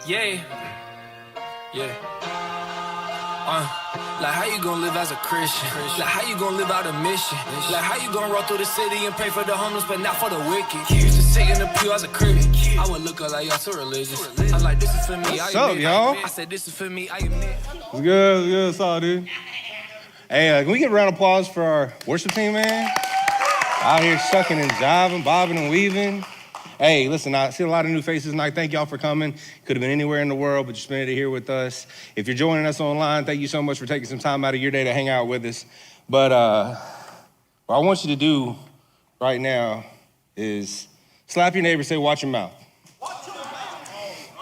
Yeah, yeah. Like how you gonna live as a Christian? Like how you gonna live out a mission? Like how you gonna roll through the city and pray for the homeless but not for the wicked? Used to sit in the pew as a critic. I would look up like y'all too religious. I'm like, this is for me. What's up, y'all? I said, this is for me. I admit. What's good? What's up, dude? Hey, can we get a round of applause for our worship team, man? Out here shucking and jiving, bobbing and weaving. Hey, listen, I see a lot of new faces tonight. Thank y'all for coming. Could have been anywhere in the world, but you spent it here with us. If you're joining us online, thank you so much for taking some time out of your day to hang out with us. But what I want you to do right now is slap your neighbor and say, watch your mouth. Watch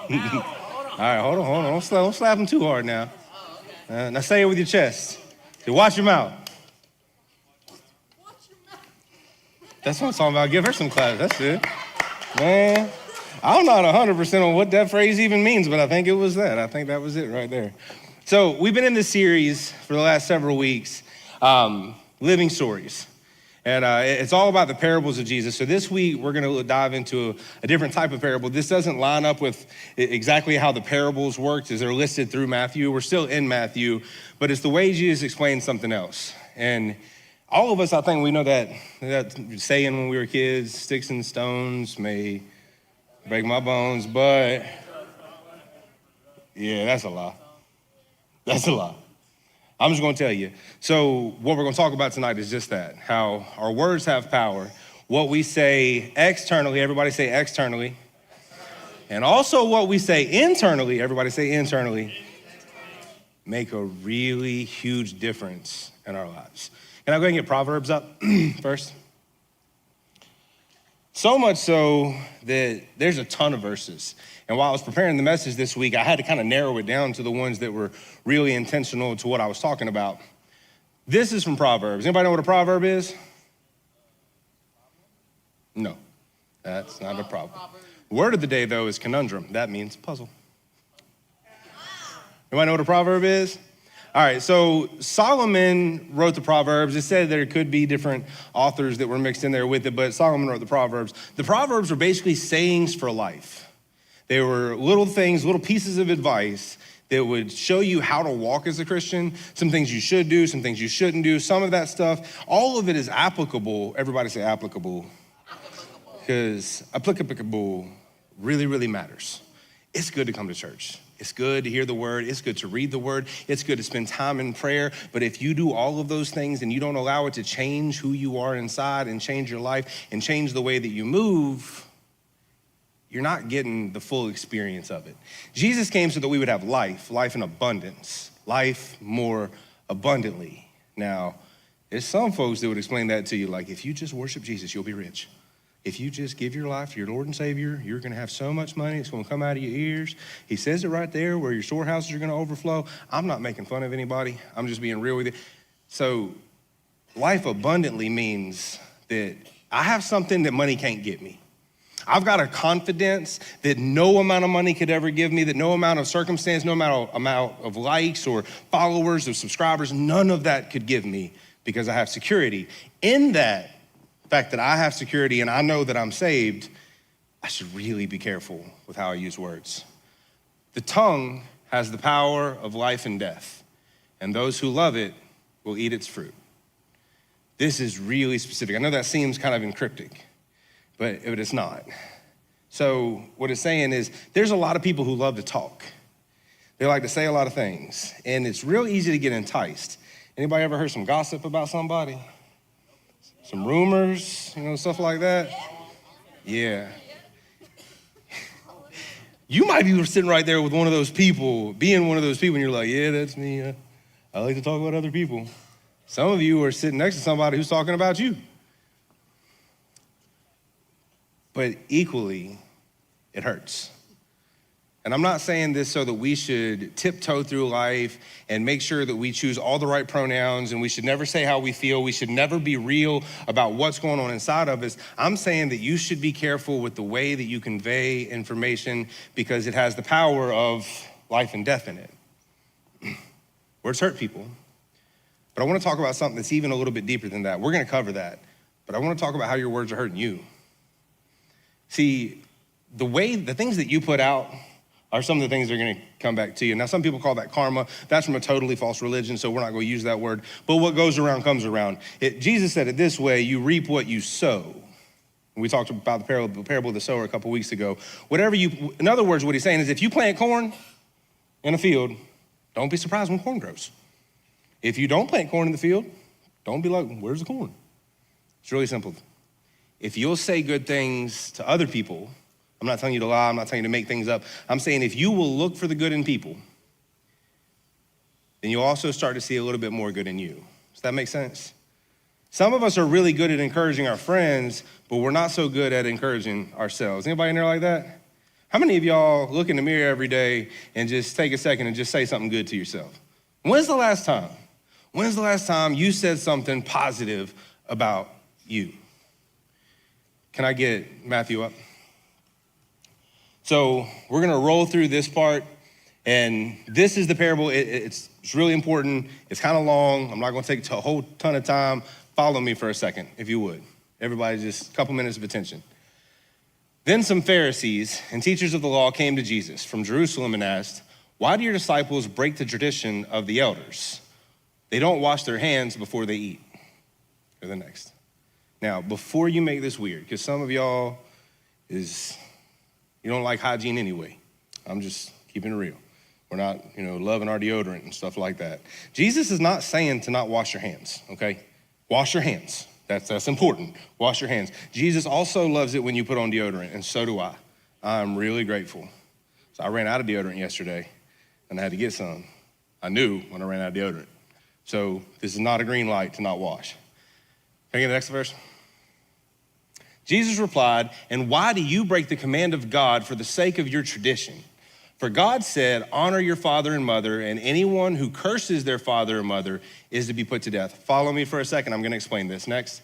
your mouth. All right, hold on. Don't slap him too hard now. Now say it with your chest. Say, watch your mouth. That's what I'm talking about. Give her some claps. That's it. Man, I'm not 100% on what that phrase even means, but I think it was that. I think that was it right there. So we've been in this series for the last several weeks, Living Stories. And it's all about the parables of Jesus. So this week, we're going to dive into a different type of parable. This doesn't line up with exactly how the parables worked as they're listed through Matthew. We're still in Matthew, but it's the way Jesus explained something else. And all of us, I think, we know that saying when we were kids, sticks and stones may break my bones, but yeah, that's a lie. That's a lie. I'm just gonna tell you. So what we're gonna talk about tonight is just that, how our words have power. What we say externally, everybody say externally. And also what we say internally, everybody say internally, make a really huge difference in our lives. Can I go ahead and get Proverbs up first? So much so that there's a ton of verses. And while I was preparing the message this week, I had to kind of narrow it down to the ones that were really intentional to what I was talking about. This is from Proverbs. Anybody know what a proverb is? No, that's not a proverb. Word of the day, though, is conundrum. That means puzzle. Anybody know what a proverb is? All right, so Solomon wrote the Proverbs. It said there could be different authors that were mixed in there with it, but Solomon wrote the Proverbs. The Proverbs were basically sayings for life. They were little things, little pieces of advice that would show you how to walk as a Christian, some things you should do, some things you shouldn't do, some of that stuff. All of it is applicable. Everybody say applicable. Because applicable really, really matters. It's good to come to church. It's good to hear the word. It's good to read the word. It's good to spend time in prayer. But if you do all of those things and you don't allow it to change who you are inside and change your life and change the way that you move, you're not getting the full experience of it. Jesus came so that we would have life in abundance, life more abundantly. Now, there's some folks that would explain that to you like, if you just worship Jesus, you'll be rich. If you just give your life to your Lord and Savior, you're gonna have so much money, it's gonna come out of your ears. He says it right there where your storehouses are gonna overflow. I'm not making fun of anybody. I'm just being real with you. So life abundantly means that I have something that money can't get me. I've got a confidence that no amount of money could ever give me, that no amount of circumstance, no amount of likes or followers or subscribers, none of that could give me because I have security. In that fact that I have security and I know that I'm saved, I should really be careful with how I use words. The tongue has the power of life and death, and those who love it will eat its fruit. This is really specific. I know that seems kind of cryptic, but it's not. So what it's saying is there's a lot of people who love to talk. They like to say a lot of things, and it's real easy to get enticed. Anybody ever heard some gossip about somebody? Some rumors, stuff like that? Yeah. You might be sitting right there with one of those people, being one of those people, and you're like, yeah, that's me. I like to talk about other people. Some of you are sitting next to somebody who's talking about you. But equally, it hurts. And I'm not saying this so that we should tiptoe through life and make sure that we choose all the right pronouns and we should never say how we feel. We should never be real about what's going on inside of us. I'm saying that you should be careful with the way that you convey information because it has the power of life and death in it. Words hurt people. But I want to talk about something that's even a little bit deeper than that. We're going to cover that. But I want to talk about how your words are hurting you. See, the things that you put out are some of the things that are gonna come back to you. Now, some people call that karma. That's from a totally false religion, so we're not gonna use that word. But what goes around comes around. Jesus said it this way, you reap what you sow. We talked about the parable of the sower a couple weeks ago. In other words, what he's saying is if you plant corn in a field, don't be surprised when corn grows. If you don't plant corn in the field, don't be like, where's the corn? It's really simple. If you'll say good things to other people, I'm not telling you to lie, I'm not telling you to make things up. I'm saying if you will look for the good in people, then you'll also start to see a little bit more good in you. Does that make sense? Some of us are really good at encouraging our friends, but we're not so good at encouraging ourselves. Anybody in there like that? How many of y'all look in the mirror every day and just take a second and just say something good to yourself? When's the last time you said something positive about you? Can I get Matthew up? So we're gonna roll through this part, and this is the parable. It's really important. It's kind of long. I'm not gonna take a whole ton of time. Follow me for a second, if you would. Everybody, just a couple minutes of attention. Then some Pharisees and teachers of the law came to Jesus from Jerusalem and asked, why do your disciples break the tradition of the elders? They don't wash their hands before they eat. Or the next. Now, before you make this weird, because some of y'all you don't like hygiene anyway. I'm just keeping it real. We're not, loving our deodorant and stuff like that. Jesus is not saying to not wash your hands, okay? Wash your hands. That's important. Wash your hands. Jesus also loves it when you put on deodorant, and so do I. I'm really grateful. So I ran out of deodorant yesterday, and I had to get some. I knew when I ran out of deodorant. So this is not a green light to not wash. Can I get the next verse? Jesus replied, and why do you break the command of God for the sake of your tradition? For God said, honor your father and mother, and anyone who curses their father or mother is to be put to death. Follow me for a second, I'm gonna explain this. Next.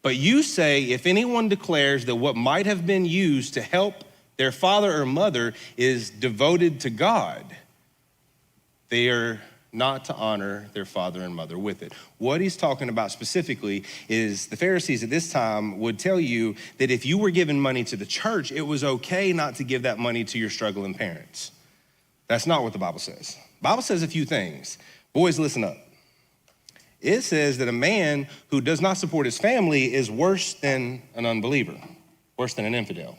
But you say, if anyone declares that what might have been used to help their father or mother is devoted to God, they are not to honor their father and mother with it. What he's talking about specifically is the Pharisees at this time would tell you that if you were giving money to the church, it was okay not to give that money to your struggling parents. That's not what the Bible says. The Bible says a few things. Boys, listen up. It says that a man who does not support his family is worse than an unbeliever, worse than an infidel.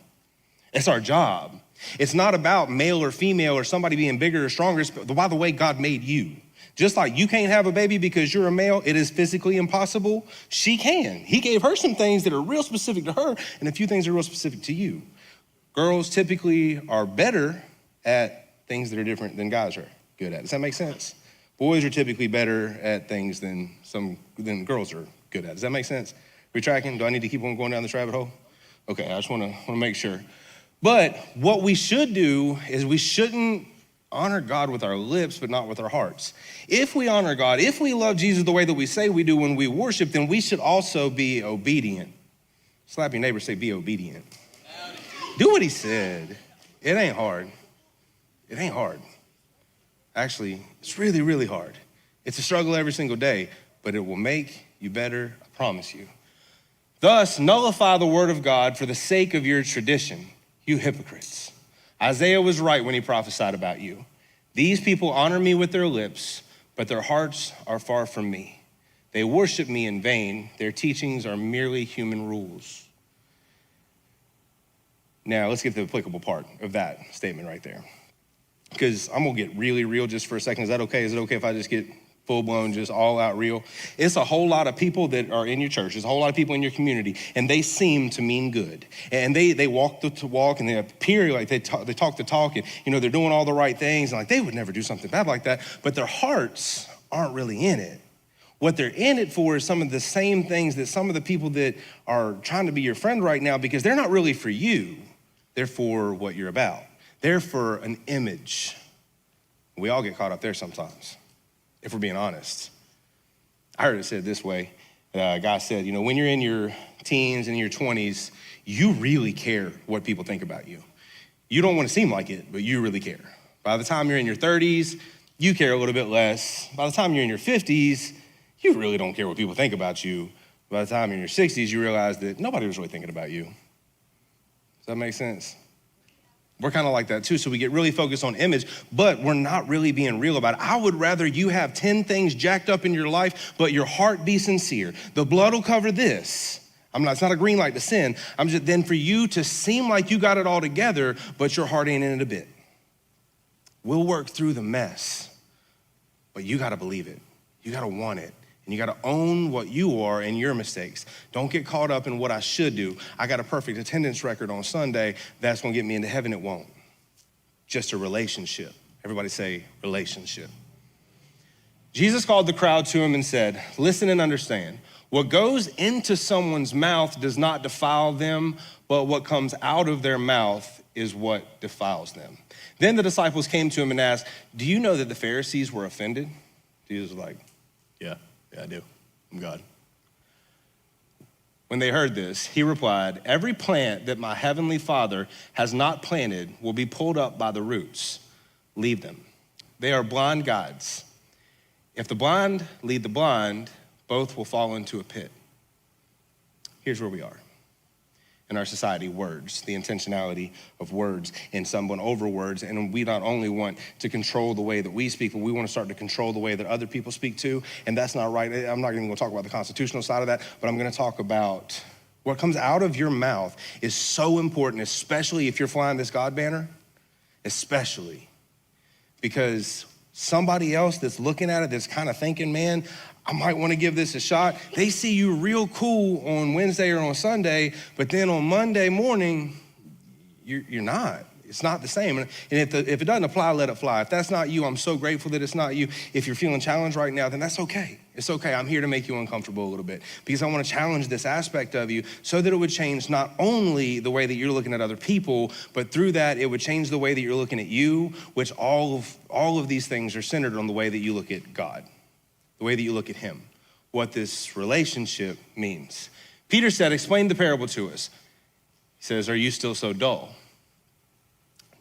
It's our job. It's not about male or female or somebody being bigger or stronger. It's by the way God made you. Just like you can't have a baby because you're a male, it is physically impossible. She can. He gave her some things that are real specific to her and a few things that are real specific to you. Girls typically are better at things that are different than guys are good at. Does that make sense? Boys are typically better at things than girls are good at. Does that make sense? Are we tracking? Do I need to keep on going down this rabbit hole? Okay, I just wanna make sure. But what we should do is we shouldn't honor God with our lips, but not with our hearts. If we honor God, if we love Jesus the way that we say we do when we worship, then we should also be obedient. Slap your neighbor, say, be obedient. Do what he said. It ain't hard. It ain't hard. Actually, it's really, really hard. It's a struggle every single day, but it will make you better, I promise you. Thus, nullify the word of God for the sake of your tradition, you hypocrites. Isaiah was right when he prophesied about you. These people honor me with their lips, but their hearts are far from me. They worship me in vain. Their teachings are merely human rules. Now, let's get to the applicable part of that statement right there. Because I'm gonna get really real just for a second. Is that okay? Is it okay if I just get full-blown, just all-out real? It's a whole lot of people that are in your church. There's a whole lot of people in your community, and they seem to mean good. And they walk the walk, and they appear like they talk the talk, and they're doing all the right things, and like they would never do something bad like that, but their hearts aren't really in it. What they're in it for is some of the same things that some of the people that are trying to be your friend right now, because they're not really for you, they're for what you're about. They're for an image. We all get caught up there sometimes, if we're being honest. I heard it said this way. A guy said, when you're in your teens and your 20s, you really care what people think about you. You don't want to seem like it, but you really care. By the time you're in your 30s, you care a little bit less. By the time you're in your 50s, you really don't care what people think about you. By the time you're in your 60s, you realize that nobody was really thinking about you. Does that make sense? We're kind of like that too. So we get really focused on image, but we're not really being real about it. I would rather you have 10 things jacked up in your life, but your heart be sincere. The blood will cover this. It's not a green light to sin. Then for you to seem like you got it all together, but your heart ain't in it a bit. We'll work through the mess, but you got to believe it. You got to want it. And you got to own what you are and your mistakes. Don't get caught up in what I should do. I got a perfect attendance record on Sunday. That's going to get me into heaven. It won't. Just a relationship. Everybody say relationship. Jesus called the crowd to him and said, listen and understand. What goes into someone's mouth does not defile them, but what comes out of their mouth is what defiles them. Then the disciples came to him and asked, do you know that the Pharisees were offended? Jesus was like, yeah, I do. I'm God. When they heard this, he replied, every plant that my heavenly Father has not planted will be pulled up by the roots. Leave them. They are blind guides. If the blind lead the blind, both will fall into a pit. Here's where we are. In our society, words, the intentionality of words, and someone over words. And we not only want to control the way that we speak, but we want to start to control the way that other people speak too. And that's not right. I'm not even going to talk about the constitutional side of that, but I'm going to talk about what comes out of your mouth is so important, especially if you're flying this God banner, especially because somebody else that's looking at it, that's kind of thinking, man, I might want to give this a shot. They see you real cool on Wednesday or on Sunday, but then on Monday morning, you're not. It's not the same. And if it doesn't apply, let it fly. If that's not you, I'm so grateful that it's not you. If you're feeling challenged right now, then that's okay. It's okay. I'm here to make you uncomfortable a little bit because I want to challenge this aspect of you so that it would change not only the way that you're looking at other people, but through that, it would change the way that you're looking at you, which all of these things are centered on the way that you look at God. The way that you look at him, what this relationship means. Peter said, explain the parable to us. He says, are you still so dull?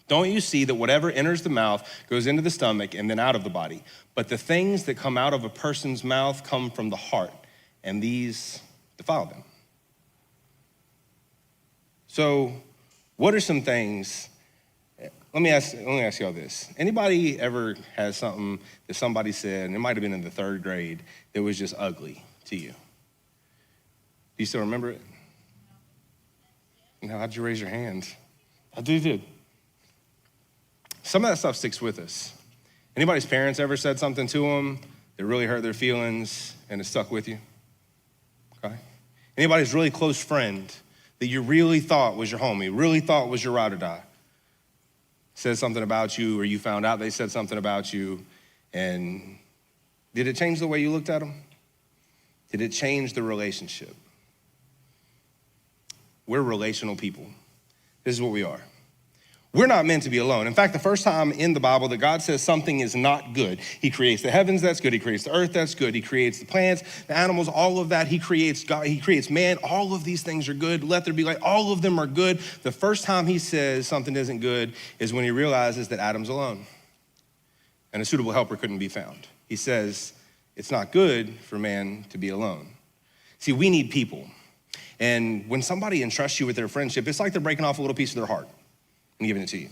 Don't you see that whatever enters the mouth goes into the stomach and then out of the body? But the things that come out of a person's mouth come from the heart, and these defile them. So what are some things? Let me ask y'all this. Anybody ever has something that somebody said, and it might have been in the 3rd grade, that was just ugly to you? Do you still remember it? No, how'd you raise your hand? I did. Some of that stuff sticks with us. Anybody's parents ever said something to them that really hurt their feelings and it stuck with you? Okay. Anybody's really close friend that you really thought was your homie, really thought was your ride or die, said something about you, or you found out they said something about you, and did it change the way you looked at them? Did it change the relationship? We're relational people. This is what we are. We're not meant to be alone. In fact, the first time in the Bible that God says something is not good, he creates the heavens, that's good. He creates the earth, that's good. He creates the plants, the animals, all of that. He creates God, he creates man. All of these things are good. Let there be light. All of them are good. The first time he says something isn't good is when he realizes that Adam's alone and a suitable helper couldn't be found. He says, it's not good for man to be alone. See, we need people. And when somebody entrusts you with their friendship, it's like they're breaking off a little piece of their heart and giving it to you.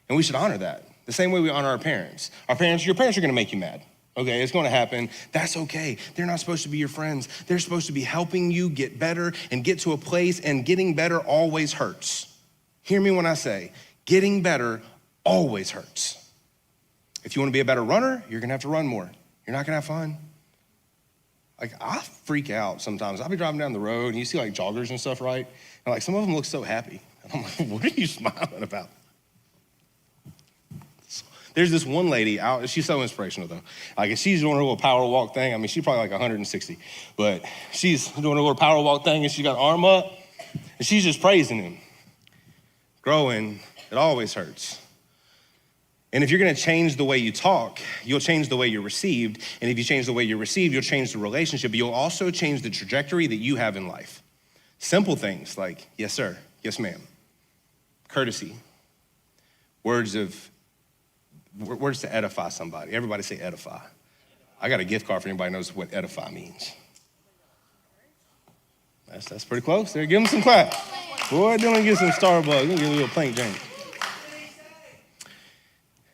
And we should honor that. The same way we honor our parents. Your parents are gonna make you mad. Okay, it's gonna happen. That's okay. They're not supposed to be your friends. They're supposed to be helping you get better and get to a place, and getting better always hurts. Hear me when I say, getting better always hurts. If you wanna be a better runner, you're gonna have to run more. You're not gonna have fun. Like, I freak out sometimes. I'll be driving down the road and you see like joggers and stuff, right? And like some of them look so happy. I'm like, what are you smiling about? There's this one lady out, she's so inspirational though. Like if she's doing her little power walk thing, I mean, she's probably like 160, but she's doing her little power walk thing and she got her arm up and she's just praising him. Growing, it always hurts. And if you're gonna change the way you talk, you'll change the way you're received. And if you change the way you're received, you'll change the relationship, but you'll also change the trajectory that you have in life. Simple things like, yes, sir, yes, ma'am. Courtesy, words to edify somebody. Everybody say edify. I got a gift card for anybody who knows what edify means. That's pretty close there. Give them some clap. Boy, don't get some Starbucks. Give them a little plank drink.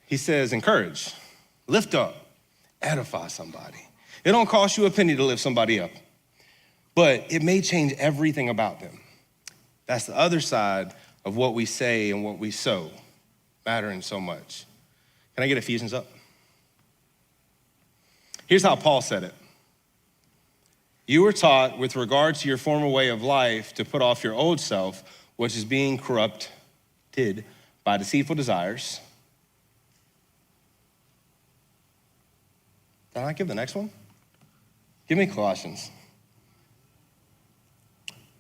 He says, encourage, lift up, edify somebody. It don't cost you a penny to lift somebody up, but it may change everything about them. That's the other side of what we say and what we sow, mattering so much. Can I get Ephesians up? Here's how Paul said it. You were taught with regard to your former way of life to put off your old self, which is being corrupted by deceitful desires. Did I give the next one? Give me Colossians.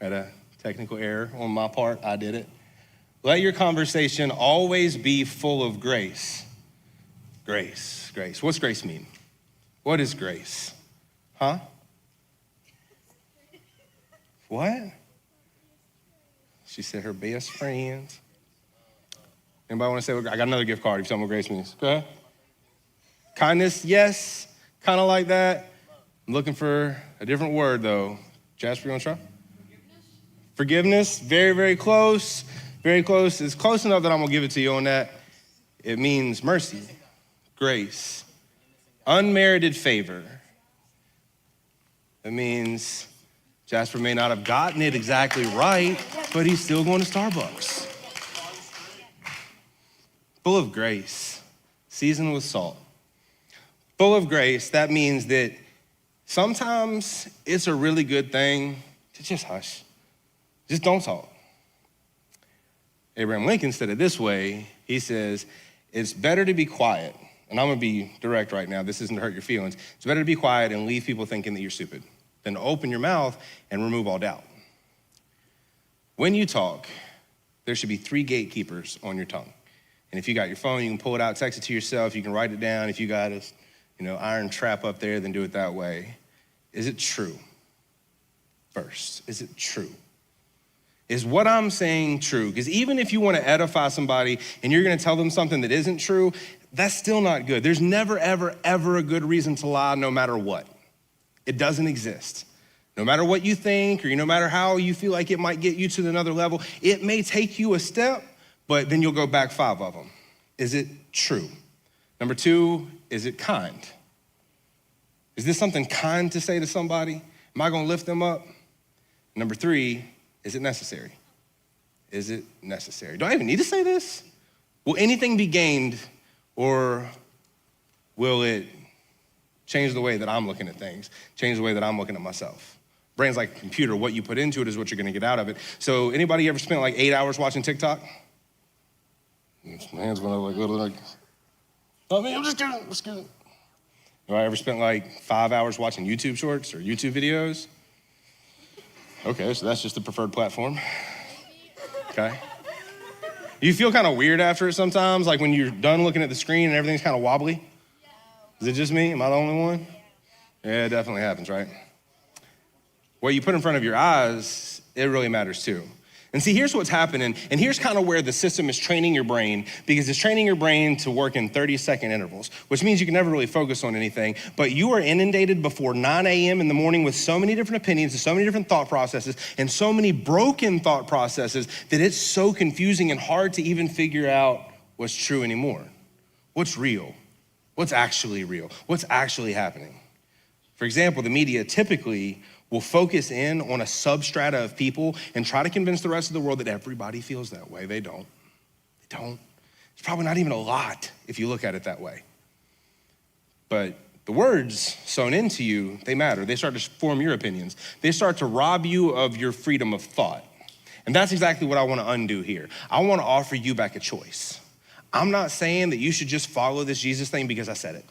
Had a technical error on my part, I did it. Let your conversation always be full of grace. Grace, grace. What's grace mean? What is grace? Huh? What? She said her best friends. Anybody want to say, I got another gift card if you tell me what grace means. Go ahead. Kindness, yes, kind of like that. I'm looking for a different word though. Jasper, you want to try? Forgiveness, very, very close. Very close. It's close enough that I'm gonna give it to you on that. It means mercy, grace, unmerited favor. It means Jasper may not have gotten it exactly right, but he's still going to Starbucks. Full of grace, seasoned with salt. Full of grace, that means that sometimes it's a really good thing to just hush. Just don't talk. Abraham Lincoln said it this way. He says, it's better to be quiet. And I'm gonna be direct right now. This isn't to hurt your feelings. It's better to be quiet and leave people thinking that you're stupid than to open your mouth and remove all doubt. When you talk, there should be 3 gatekeepers on your tongue. And if you got your phone, you can pull it out, text it to yourself. You can write it down. If you got a, iron trap up there, then do it that way. Is it true? First, is it true? Is what I'm saying true? Because even if you want to edify somebody and you're going to tell them something that isn't true, that's still not good. There's never, ever, ever a good reason to lie no matter what. It doesn't exist. No matter what you think or no matter how you feel like it might get you to another level, it may take you a step, but then you'll go back 5 of them. Is it true? Number 2, is it kind? Is this something kind to say to somebody? Am I going to lift them up? Number 3, is it necessary? Is it necessary? Do I even need to say this? Will anything be gained or will it change the way that I'm looking at things, change the way that I'm looking at myself? Brain's like a computer. What you put into it is what you're gonna get out of it. So anybody ever spent like 8 hours watching TikTok? My hands went up like little like, I mean, I'm just kidding. Have I ever spent like 5 hours watching YouTube shorts or YouTube videos? Okay, so that's just the preferred platform. Okay. You feel kind of weird after it sometimes, like when you're done looking at the screen and everything's kind of wobbly? Is it just me? Am I the only one? Yeah, it definitely happens, right? What you put in front of your eyes, it really matters too. And see, here's what's happening, and here's kind of where the system is training your brain, because it's training your brain to work in 30-second intervals, which means you can never really focus on anything, but you are inundated before 9 a.m. in the morning with so many different opinions and so many different thought processes and so many broken thought processes that it's so confusing and hard to even figure out what's true anymore. What's real? What's actually real? What's actually happening? For example, the media typically will focus in on a substrata of people and try to convince the rest of the world that everybody feels that way. They don't. They don't. It's probably not even a lot if you look at it that way. But the words sown into you, they matter. They start to form your opinions. They start to rob you of your freedom of thought. And that's exactly what I want to undo here. I want to offer you back a choice. I'm not saying that you should just follow this Jesus thing because I said it.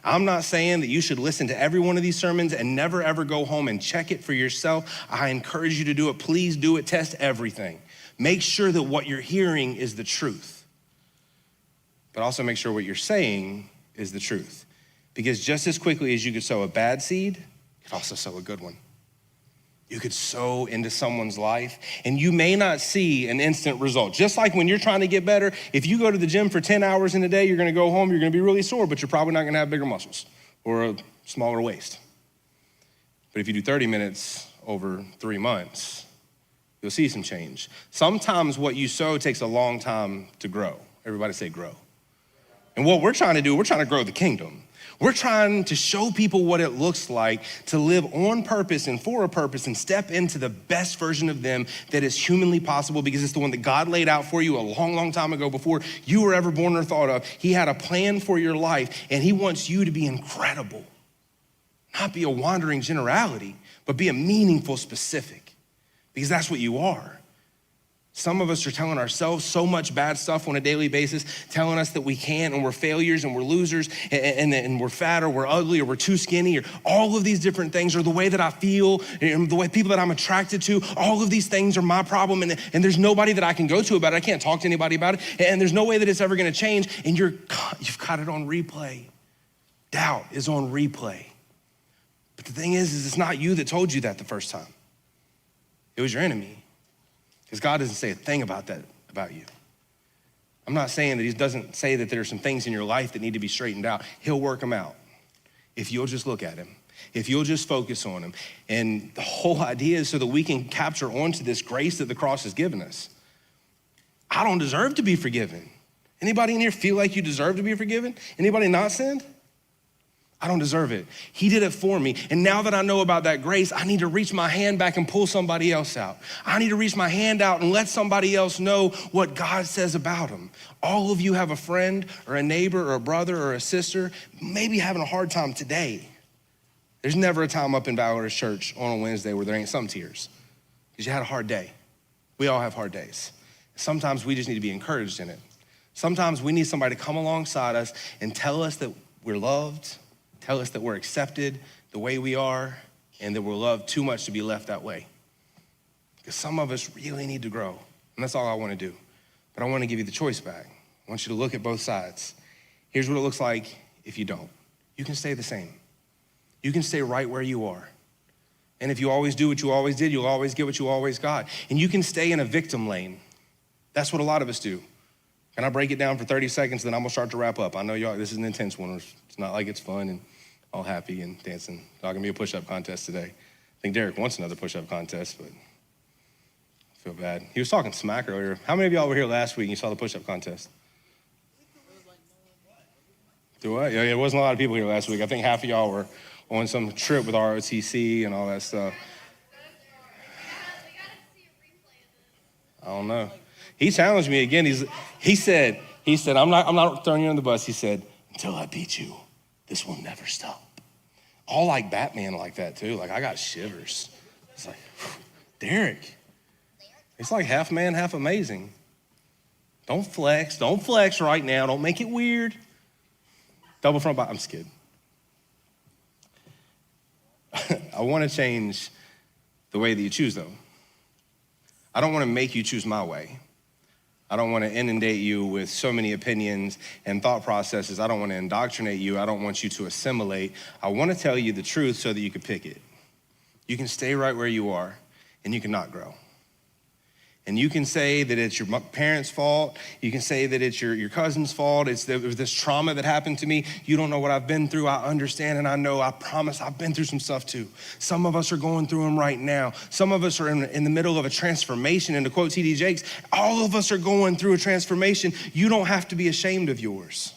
I'm not saying that you should listen to every one of these sermons and never ever go home and check it for yourself. I encourage you to do it. Please do it. Test everything. Make sure that what you're hearing is the truth. But also make sure what you're saying is the truth. Because just as quickly as you could sow a bad seed, you could also sow a good one. You could sow into someone's life and you may not see an instant result. Just like when you're trying to get better, if you go to the gym for 10 hours in a day, you're gonna go home, you're gonna be really sore, but you're probably not gonna have bigger muscles or a smaller waist. But if you do 30 minutes over 3 months, you'll see some change. Sometimes what you sow takes a long time to grow. Everybody say grow. And what we're trying to do, we're trying to grow the kingdom. We're trying to show people what it looks like to live on purpose and for a purpose and step into the best version of them that is humanly possible, because it's the one that God laid out for you a long, long time ago before you were ever born or thought of. He had a plan for your life, and he wants you to be incredible. Not be a wandering generality, but be a meaningful specific, because that's what you are. Some of us are telling ourselves so much bad stuff on a daily basis, telling us that we can't, and we're failures, and we're losers, and we're fat, or we're ugly, or we're too skinny, or all of these different things, or the way that I feel, and the way people that I'm attracted to, all of these things are my problem, and there's nobody that I can go to about it. I can't talk to anybody about it, and there's no way that it's ever gonna change, and you've got it on replay. Doubt is on replay. But the thing is it's not you that told you that the first time. It was your enemy. Because God doesn't say a thing about that about you. I'm not saying that he doesn't say that there are some things in your life that need to be straightened out. He'll work them out if you'll just look at him, if you'll just focus on him. And the whole idea is so that we can capture onto this grace that the cross has given us. I don't deserve to be forgiven. Anybody in here feel like you deserve to be forgiven? Anybody not sinned? I don't deserve it. He did it for me. And now that I know about that grace, I need to reach my hand back and pull somebody else out. I need to reach my hand out and let somebody else know what God says about them. All of you have a friend or a neighbor or a brother or a sister, maybe having a hard time today. There's never a time up in Valorous Church on a Wednesday where there ain't some tears, because you had a hard day. We all have hard days. Sometimes we just need to be encouraged in it. Sometimes we need somebody to come alongside us and tell us that we're loved, tell us that we're accepted the way we are, and that we're loved too much to be left that way. Because some of us really need to grow, and that's all I want to do. But I want to give you the choice back. I want you to look at both sides. Here's what it looks like if you don't. You can stay the same. You can stay right where you are. And if you always do what you always did, you'll always get what you always got. And you can stay in a victim lane. That's what a lot of us do. Can I break it down for 30 seconds, then I'm gonna start to wrap up. I know y'all, this is an intense one. It's not like it's fun and all happy and dancing. It's not gonna be a push-up contest today. I think Derek wants another push-up contest, but I feel bad. He was talking smack earlier. How many of y'all were here last week and you saw the push-up contest? Do what? Yeah, there wasn't a lot of people here last week. I think half of y'all were on some trip with ROTC and all that stuff. I don't know. He challenged me again. He said, I'm not throwing you on the bus. He said, until I beat you, this will never stop. All like Batman like that too. Like I got shivers. It's like, Derek, it's like half man, half amazing. Don't flex right now. Don't make it weird. Double front bottom, I'm just kidding. I want to change the way that you choose though. I don't want to make you choose my way. I don't want to inundate you with so many opinions and thought processes. I don't want to indoctrinate you. I don't want you to assimilate. I want to tell you the truth so that you can pick it. You can stay right where you are and you cannot grow. And you can say that it's your parents' fault. You can say that it's your cousin's fault. It was this trauma that happened to me. You don't know what I've been through. I understand and I know, I promise I've been through some stuff too. Some of us are going through them right now. Some of us are in the middle of a transformation. And to quote T.D. Jakes, all of us are going through a transformation. You don't have to be ashamed of yours.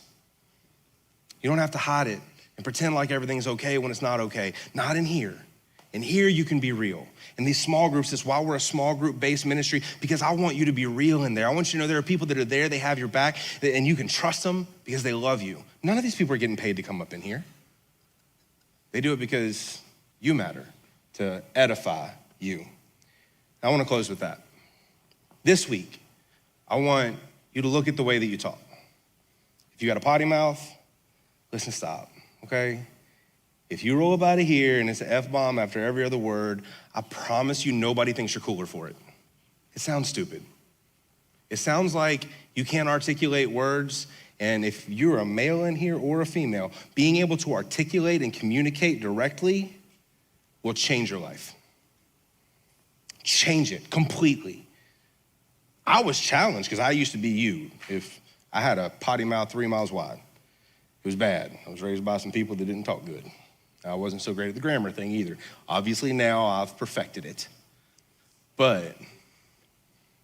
You don't have to hide it and pretend like everything's okay when it's not okay. Not in here. And here you can be real. In these small groups, that's why we're a small group based ministry, because I want you to be real in there. I want you to know there are people that are there, they have your back, and you can trust them because they love you. None of these people are getting paid to come up in here. They do it because you matter, to edify you. I want to close with that. This week, I want you to look at the way that you talk. If you got a potty mouth, listen, stop, okay? If you roll about it here and it's an F-bomb after every other word, I promise you nobody thinks you're cooler for it. It sounds stupid. It sounds like you can't articulate words, and if you're a male in here or a female, being able to articulate and communicate directly will change your life. Change it completely. I was challenged because I used to be you. If I had a potty mouth 3 miles wide, it was bad. I was raised by some people that didn't talk good. I wasn't so great at the grammar thing either. Obviously now I've perfected it. But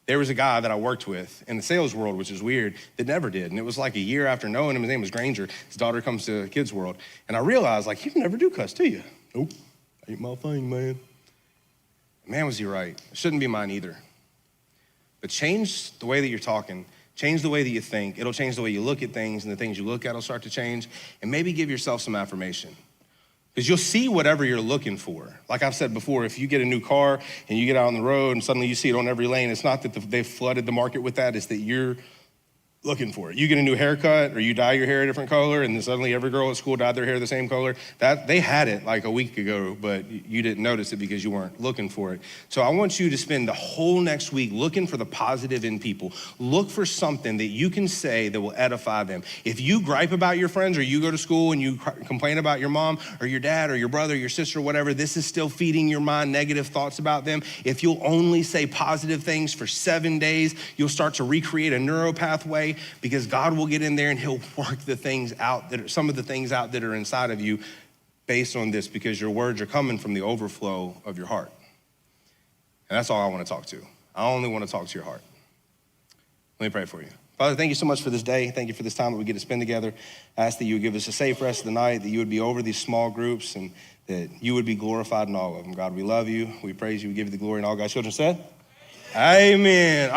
there was a guy that I worked with in the sales world, which is weird, that never did. And it was like a year after knowing him, his name was Granger. His daughter comes to Kids World. And I realized, like, you never do cuss, do you? Nope, ain't my thing, man. Man, was he right. It shouldn't be mine either. But change the way that you're talking. Change the way that you think. It'll change the way you look at things, and the things you look at will start to change. And maybe give yourself some affirmation. Because you'll see whatever you're looking for. Like I've said before, if you get a new car and you get out on the road and suddenly you see it on every lane, it's not that they've flooded the market with that, it's that you're looking for it. You get a new haircut or you dye your hair a different color and then suddenly every girl at school dyed their hair the same color. That they had it like a week ago, but you didn't notice it because you weren't looking for it. So I want you to spend the whole next week looking for the positive in people. Look for something that you can say that will edify them. If you gripe about your friends or you go to school and you complain about your mom or your dad or your brother, your sister, whatever, this is still feeding your mind negative thoughts about them. If you'll only say positive things for 7 days, you'll start to recreate a neural pathway, because God will get in there and he'll work the things out that are, some of the things out that are inside of you based on this, because your words are coming from the overflow of your heart. And that's all I want to talk to. I only want to talk to your heart. Let me pray for you. Father, thank you so much for this day. Thank you for this time that we get to spend together. I ask that you would give us a safe rest of the night, that you would be over these small groups, and that you would be glorified in all of them. God, we love you. We praise you. We give you the glory. And all God's children said, amen. All right.